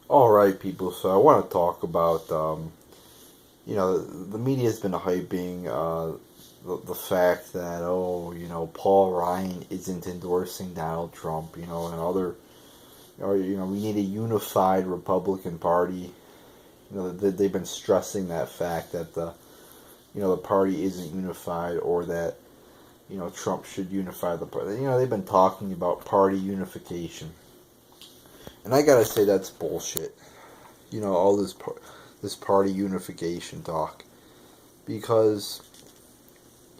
All right, people. So I want to talk about, the media has been hyping the fact that, Paul Ryan isn't endorsing Donald Trump, and we need a unified Republican Party. They've been stressing that fact that the party isn't unified, or that, Trump should unify the party. They've been talking about party unification. And I gotta say that's bullshit. All this party unification talk, because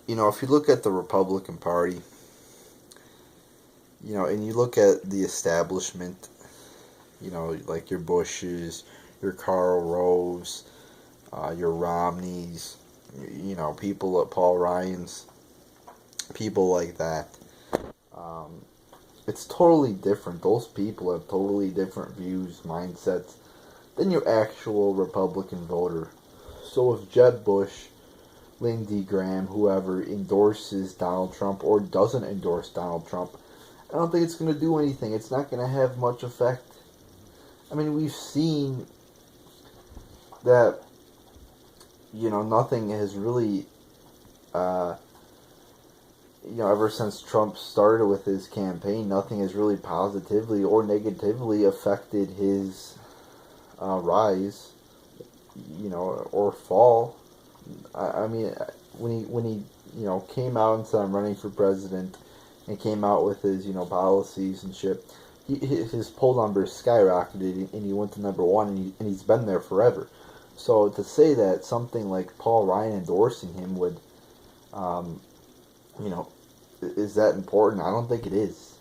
if you look at the Republican Party, and you look at the establishment, like your Bushes, your Karl Roves, your Romneys, people at Paul Ryan's, people like that. Um, it's totally different. Those people have totally different views, mindsets than your actual Republican voter. So if Jeb Bush, Lindsey Graham, whoever endorses Donald Trump or doesn't endorse Donald Trump, I don't think it's going to do anything. It's not going to have much effect. I mean, we've seen that, nothing has really, uh, ever since Trump started with his campaign, nothing has really positively or negatively affected his rise, or fall. I mean, when he came out and said I'm running for president, and came out with his policies and shit, his poll numbers skyrocketed, and he went to number one, and he's been there forever. So to say that something like Paul Ryan endorsing him would, um, you know, is that important? I don't think it is.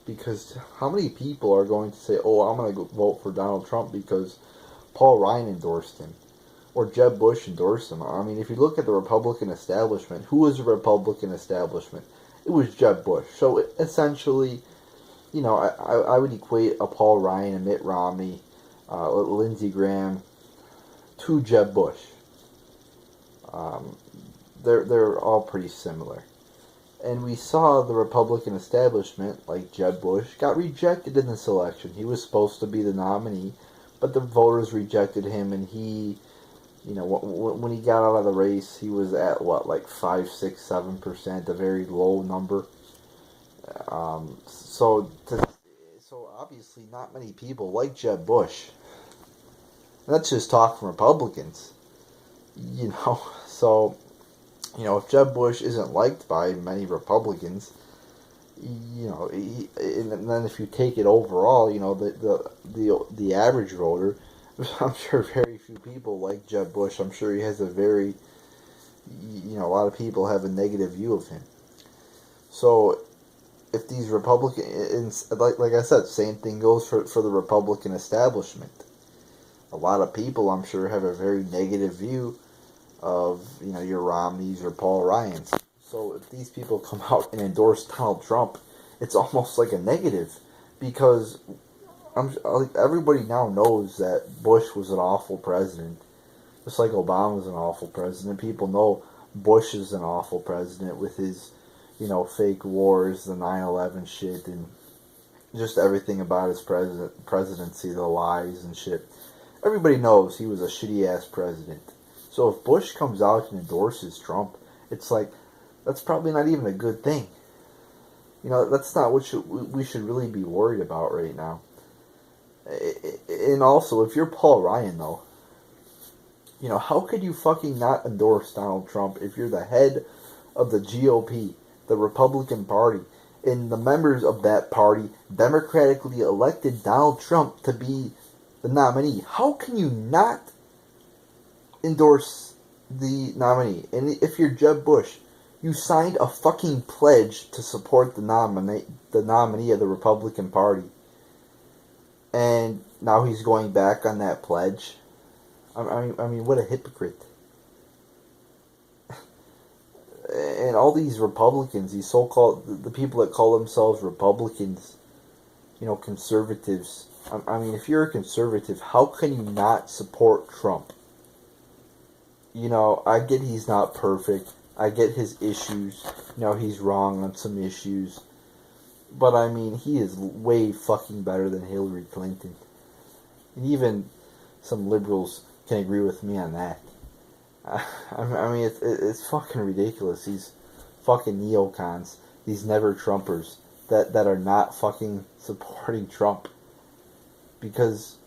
Because how many people are going to say, "Oh, I'm going to vote for Donald Trump because Paul Ryan endorsed him, or Jeb Bush endorsed him"? I mean, if you look at the Republican establishment, who was the Republican establishment? It was Jeb Bush. So essentially, I would equate a Paul Ryan, a Mitt Romney, Lindsey Graham to Jeb Bush. Um, they're all pretty similar. And we saw the Republican establishment, like Jeb Bush, got rejected in this election. He was supposed to be the nominee, but the voters rejected him, and he, when he got out of the race, he was at what, like 5, 6, 7%, a very low number. So obviously, not many people like Jeb Bush. And that's just talk from Republicans, So if Jeb Bush isn't liked by many Republicans, and then if you take it overall, the average voter, I'm sure very few people like Jeb Bush. I'm sure he has a lot of people have a negative view of him. So if these Republicans, like I said, same thing goes for the Republican establishment. A lot of people, I'm sure, have a very negative view of your Romneys or Paul Ryans. So if these people come out and endorse Donald Trump, it's almost like a negative, because everybody now knows that Bush was an awful president, just like Obama was an awful president. People know Bush is an awful president with his fake wars, the 9/11 shit, and just everything about his presidency, the lies and shit. Everybody knows he was a shitty ass president. So if Bush comes out and endorses Trump, it's like, that's probably not even a good thing. That's not what we should really be worried about right now. And also, if you're Paul Ryan, though, how could you fucking not endorse Donald Trump if you're the head of the GOP, the Republican Party, and the members of that party democratically elected Donald Trump to be the nominee? How can you not endorse the nominee? And if you're Jeb Bush, you signed a fucking pledge to support the nominee of the Republican Party, and now he's going back on that pledge. I mean, what a hypocrite! And all these Republicans, these so-called the people that call themselves Republicans, conservatives. I mean, if you're a conservative, how can you not support Trump? I get he's not perfect. I get his issues. He's wrong on some issues. But I mean, he is way fucking better than Hillary Clinton. And even some liberals can agree with me on that. I mean, it's fucking ridiculous. These fucking neocons, these never Trumpers that are not fucking supporting Trump. Because,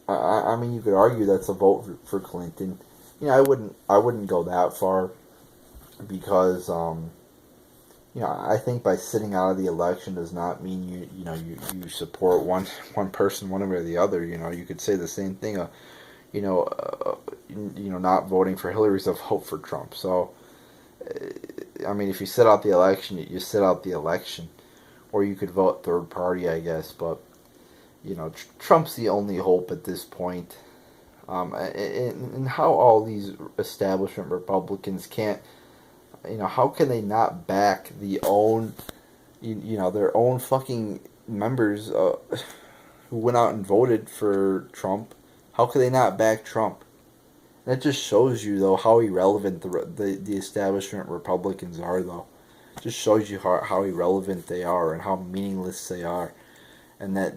I mean, you could argue that's a vote for Clinton. You know, I wouldn't go that far because, you know, I think by sitting out of the election does not mean you support one person one way or the other. You know, you could say the same thing. Not voting for Hillary is a vote for Trump. So, I mean, if you sit out the election, you sit out the election, or you could vote third party, I guess. But Trump's the only hope at this point. And how all these establishment Republicans can't, how can they not back their own fucking members who went out and voted for Trump? How could they not back Trump? That just shows you, though, how irrelevant the establishment Republicans are, though. It just shows you how irrelevant they are and how meaningless they are. And that,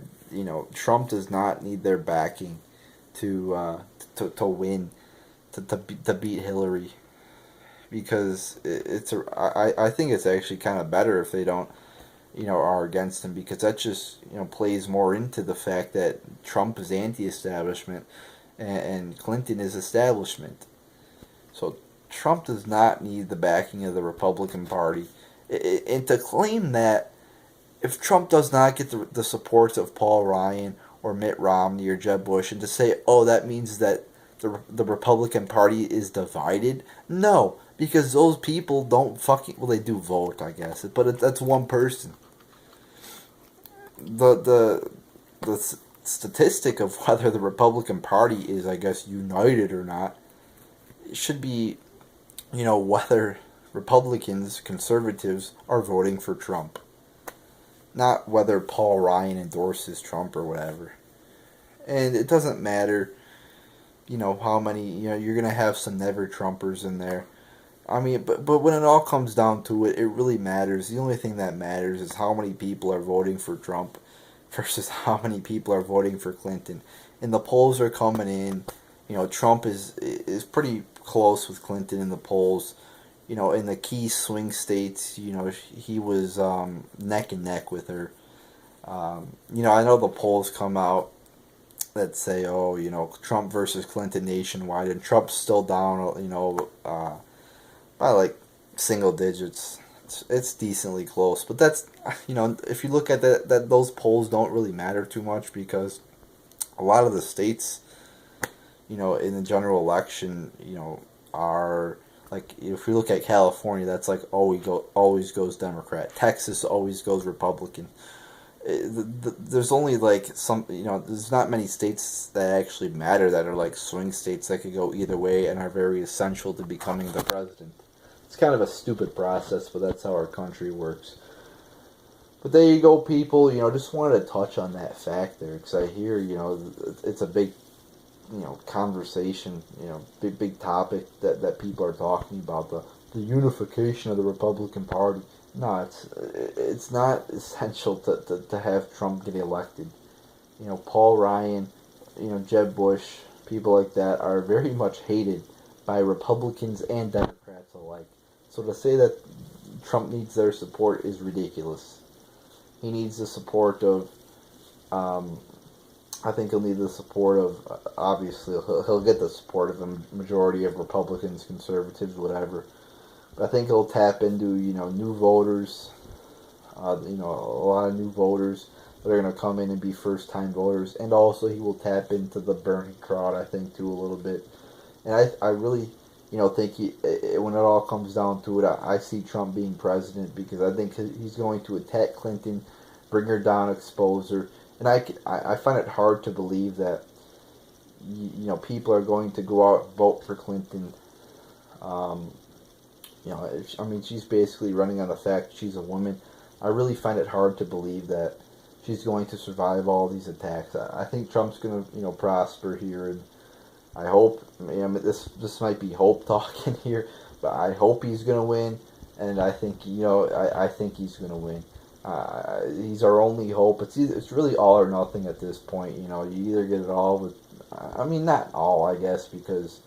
Trump does not need their backing to win, to beat Hillary. Because I think it's actually kind of better if they don't, are against him, because that just, plays more into the fact that Trump is anti-establishment and Clinton is establishment. So Trump does not need the backing of the Republican Party. And to claim that if Trump does not get the support of Paul Ryan or Mitt Romney or Jeb Bush, and to say, oh, that means that the Republican Party is divided, no, because those people don't fucking, well, they do vote, I guess, but that's one person. The statistic of whether the Republican Party is, I guess, united or not, it should be, whether Republicans, conservatives, are voting for Trump. Not whether Paul Ryan endorses Trump or whatever. And it doesn't matter, how many, you're going to have some never Trumpers in there. I mean, but when it all comes down to it, it really matters. The only thing that matters is how many people are voting for Trump versus how many people are voting for Clinton. And the polls are coming in. Trump is pretty close with Clinton in the polls. In the key swing states, he was neck and neck with her. I know the polls come out that say, Trump versus Clinton nationwide, and Trump's still down, by like single digits. It's decently close, but that's, if you look at that those polls don't really matter too much, because a lot of the states, in the general election, are like, if we look at California, that's like always goes Democrat. Texas always goes Republican. There's only like some, there's not many states that actually matter that are like swing states that could go either way and are very essential to becoming the president. It's kind of a stupid process, but that's how our country works. But there you go, people. Just wanted to touch on that fact there, because I hear, it's a big, conversation, big topic that people are talking about, the unification of the Republican Party. No, it's not essential to have Trump get elected. Paul Ryan, Jeb Bush, people like that are very much hated by Republicans and Democrats alike. So to say that Trump needs their support is ridiculous. He needs the support of, I think he'll need the support of, obviously, he'll get the support of a majority of Republicans, conservatives, whatever. But I think he'll tap into, new voters, a lot of new voters that are going to come in and be first-time voters. And also he will tap into the Bernie crowd, I think, too, a little bit. And I really, think when it all comes down to it, I see Trump being president, because I think he's going to attack Clinton, bring her down, expose her. And I find it hard to believe that, people are going to go out and vote for Clinton. She's basically running on the fact she's a woman. I really find it hard to believe that she's going to survive all these attacks. I think Trump's going to, prosper here, and I hope. This might be hope talking here, but I hope he's going to win, and I think, I think he's going to win. He's our only hope. It's really all or nothing at this point. You know, you either get it all with, I mean, not all, I guess, because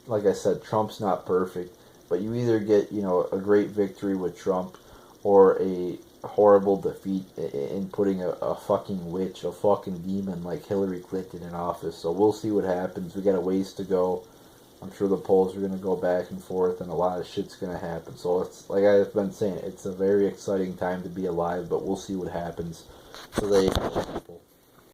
like I said, Trump's not perfect, but you either get, you know, a great victory with Trump or a horrible defeat in putting a fucking witch, a fucking demon like Hillary Clinton in office. So we'll see what happens. We got a ways to go. I'm sure the polls are going to go back and forth, and a lot of shit's going to happen. So it's like I've been saying, it's a very exciting time to be alive, but we'll see what happens. So there you go, people.